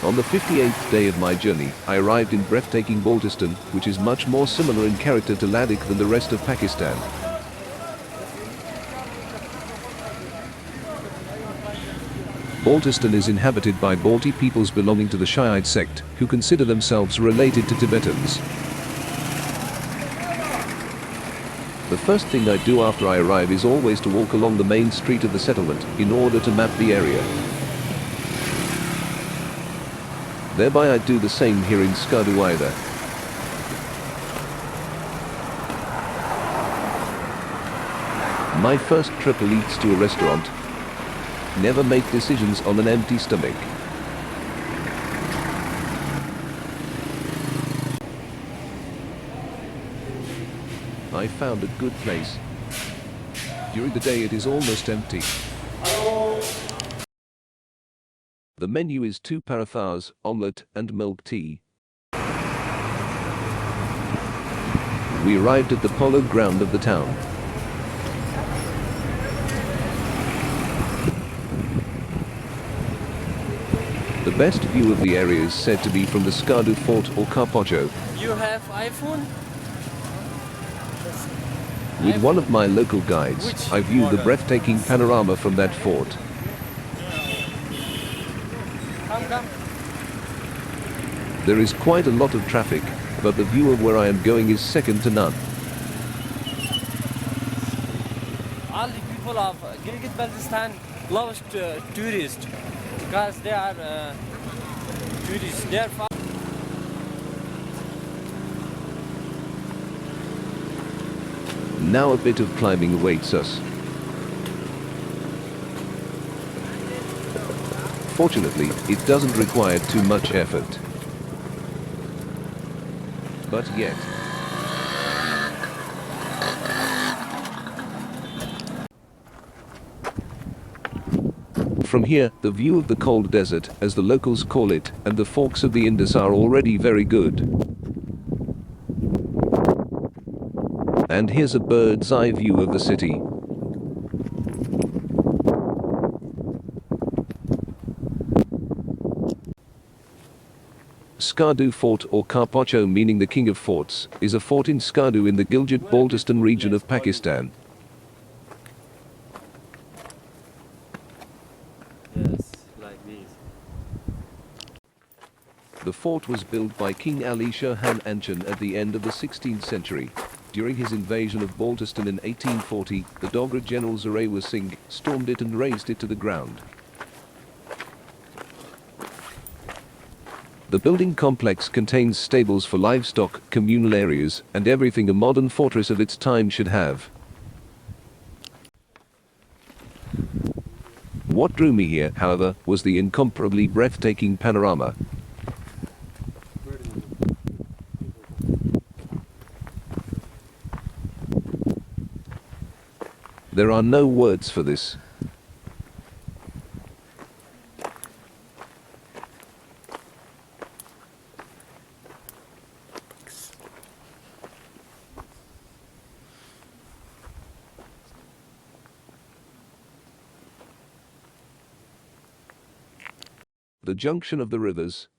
On the 58th day of my journey, I arrived in breathtaking Baltistan, which is much more similar in character to Ladakh than the rest of Pakistan. Baltistan is inhabited by Balti peoples belonging to the Shiite sect, who consider themselves related to Tibetans. The first thing I do after I arrive is always to walk along the main street of the settlement in order to map the area. Thereby I do the same here in Skardu either. My first trip leads to a restaurant. Never make decisions on an empty stomach. I found a good place. During the day it is almost empty. The menu is 2 parathas, omelette and milk tea. We arrived at the polo ground of the town. The best view of the area is said to be from the Skardu fort or Kharpocho. You have iPhone? With one of my local guides, I view the breathtaking panorama from that fort. Come. There is quite a lot of traffic, but the view of where I am going is second to none. All the people of Baltistan love tourists because they are tourists. They are Now a bit of climbing awaits us. Fortunately, it doesn't require too much effort. But yet. From here, the view of the cold desert, as the locals call it, and the forks of the Indus are already very good. And here's a bird's eye view of the city. Skardu Fort or Kharpocho, meaning the king of forts, is a fort in Skardu in the Gilgit-Baltistan region of Pakistan. yes, like this. The fort was built by King Ali Shah Anchan at the end of the 16th century. During his invasion of Baltistan in 1840, the Dogra general Zorawar Singh stormed it and razed it to the ground. The building complex contains stables for livestock, communal areas, and everything a modern fortress of its time should have. What drew me here, however, was the incomparably breathtaking panorama. There are no words for this. The junction of the rivers.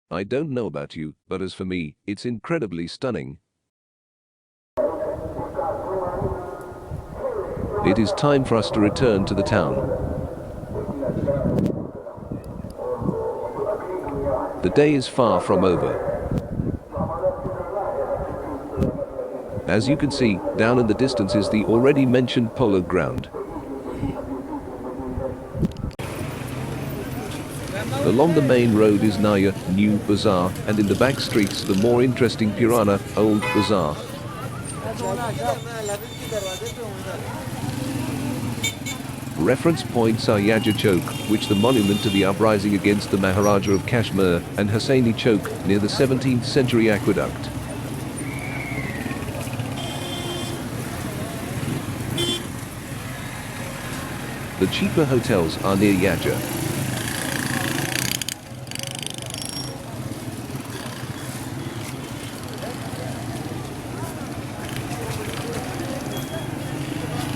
I don't know about you, but as for me, it's incredibly stunning. It is time for us to return to the town. The day is far from over. As you can see, down in the distance is the already mentioned polo ground. Along the main road is Naya, New Bazaar, and in the back streets the more interesting Purana, Old Bazaar. Reference points are Yaja Chowk, which the monument to the uprising against the Maharaja of Kashmir, and Hussaini Chowk, near the 17th century aqueduct. The cheaper hotels are near Yaja.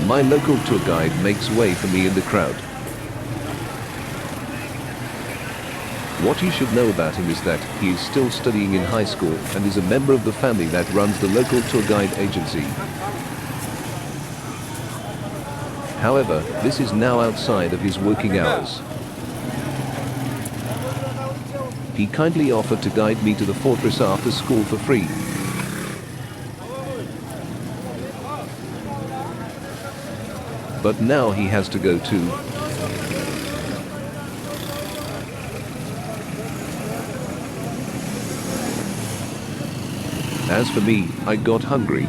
My local tour guide makes way for me in the crowd. What you should know about him is that he is still studying in high school and is a member of the family that runs the local tour guide agency. However, this is now outside of his working hours. He kindly offered to guide me to the fortress after school for free. But now he has to go too. As for me, I got hungry.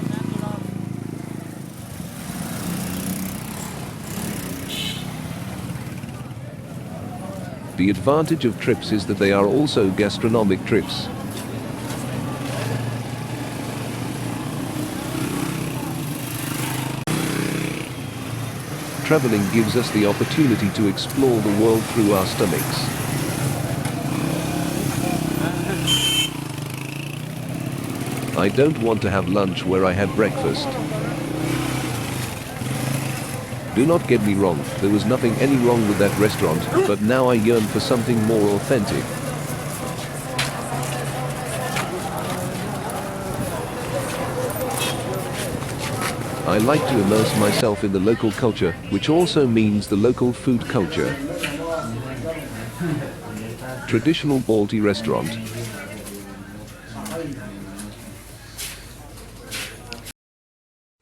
The advantage of trips is that they are also gastronomic trips. Traveling gives us the opportunity to explore the world through our stomachs. I don't want to have lunch where I had breakfast. Do not get me wrong, there was nothing any wrong with that restaurant, but now I yearn for something more authentic. I like to immerse myself in the local culture, which also means the local food culture. Traditional Balti restaurant.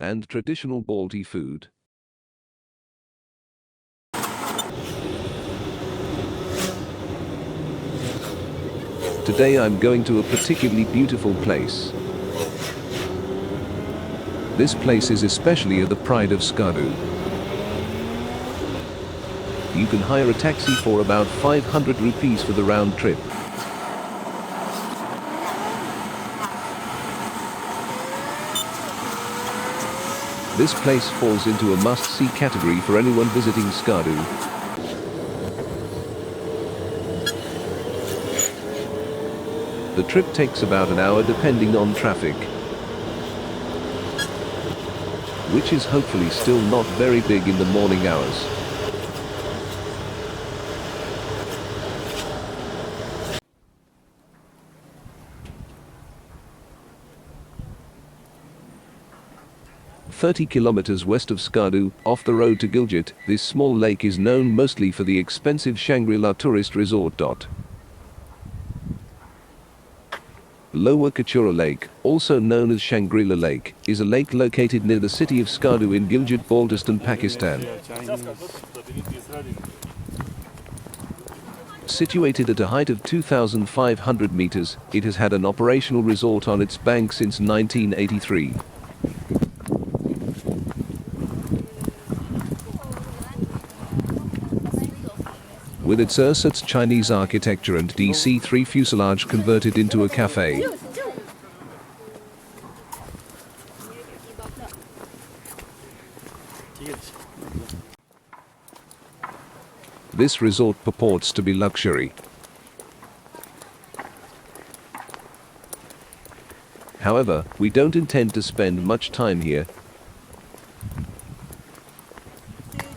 And traditional Balti food. Today I'm going to a particularly beautiful place. This place is especially the pride of Skardu. You can hire a taxi for about 500 rupees for the round trip. This place falls into a must-see category for anyone visiting Skardu. The trip takes about an hour depending on traffic, which is hopefully still not very big in the morning hours. "30 kilometers west of Skardu, off the road to Gilgit, this small lake is known mostly for the expensive Shangri-La tourist resort. Lower Kachura Lake, also known as Shangri-La Lake, is a lake located near the city of Skardu in Gilgit, Baltistan, Pakistan. Situated at a height of 2,500 meters, it has had an operational resort on its bank since 1983. With its ersatz Chinese architecture and DC-3 fuselage converted into a cafe. This resort purports to be luxury. However, we don't intend to spend much time here.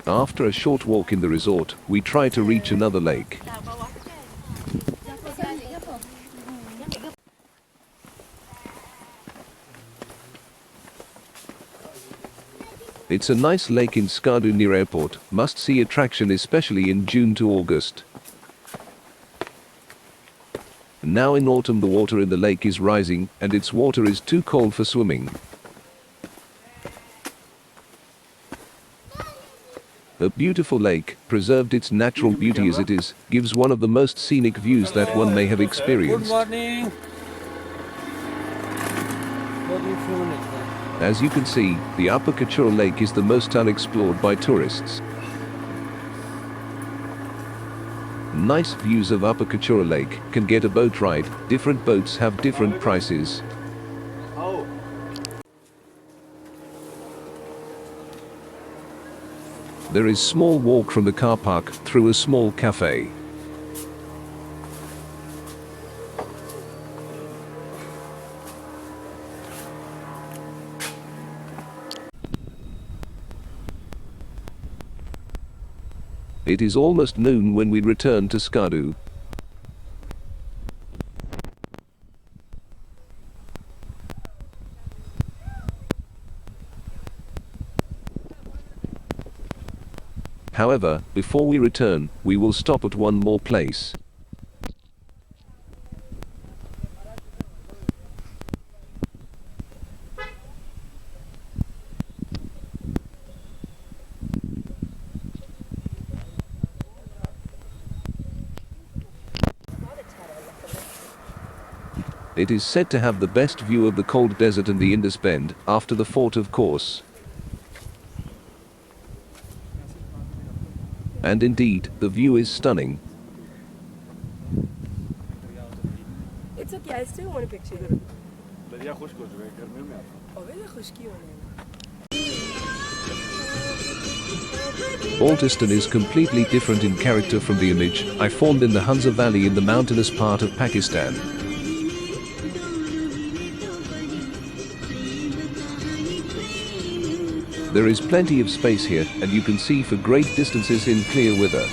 After a short walk in the resort, we try to reach another lake. It's a nice lake in Skardu near airport, must-see attraction especially in June to August. Now in autumn the water in the lake is rising and its water is too cold for swimming. A beautiful lake, preserved its natural beauty as it is, gives one of the most scenic views that one may have experienced. Good morning. As you can see, the upper Kachura Lake is the most unexplored by tourists. Nice views of upper Kachura Lake, can get a boat ride, different boats have different prices. There is small walk from the car park through a small cafe. It is almost noon when we return to Skardu. However, before we return, we will stop at one more place. It is said to have the best view of the cold desert and the Indus Bend, after the fort of course. And indeed, the view is stunning. It's okay, I still want a picture. Baltistan is completely different in character from the image I formed in the Hunza Valley in the mountainous part of Pakistan. There is plenty of space here, and you can see for great distances in clear weather.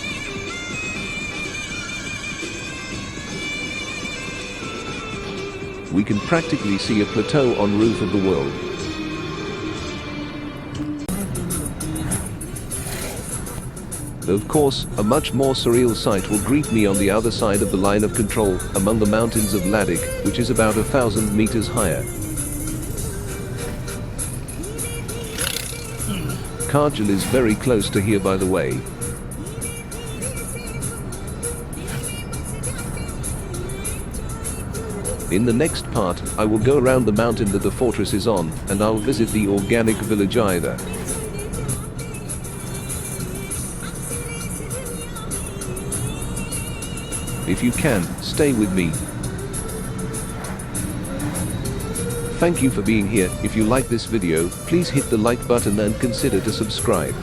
We can practically see a plateau en roof of the world. Of course, a much more surreal sight will greet me on the other side of the line of control, among the mountains of Ladakh, which is about 1,000 meters higher. Kargil is very close to here, by the way. In the next part, I will go around the mountain that the fortress is on, and I'll visit the organic village either. If you can, stay with me. Thank you for being here. If you like this video, please hit the like button and consider to subscribe.